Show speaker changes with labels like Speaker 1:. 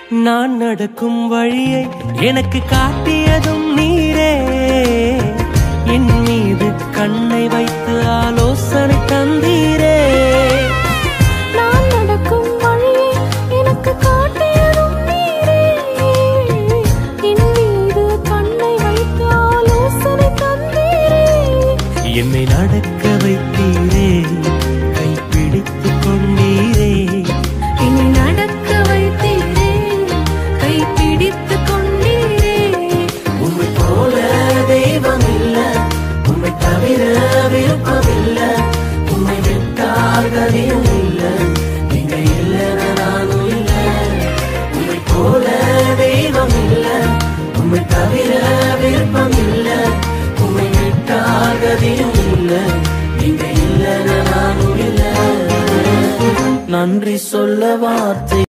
Speaker 1: நான் நடக்கும் வழியை எனக்கு காட்டியதும் நீரே, என் மீது கண்ணை வைத்து ஆலோசனை தந்தீரே.
Speaker 2: நான் நடக்கும் வழியை எனக்கு காட்டியதும் நீரே, என் மீது கண்ணை வைத்து ஆலோசனை தந்தீரே.
Speaker 1: என்னை நடக்க வைத்தீரே, கைப்பிடித்து கொண்டீரே.
Speaker 2: என்னை நடக்க வைத்தீரே, கைப்பிடித்து கொண்டீரே.
Speaker 1: உம்மை போல தெய்வம் இல்ல, உம்மை தவிர விருப்பமில்ல, உம்மை விட்டால் கதியும் இல்ல, நீங்க இல்லைன்னா நானும் இல்ல. உம்மை போல தெய்வம் இல்ல, உம்மை தவிர விருப்பம் இல்ல, உம்மை விட்டால் கதியும் இல்ல, நீங்க இல்லைன்னா நானும் இல்ல. நன்றி சொல்ல வார்த்தை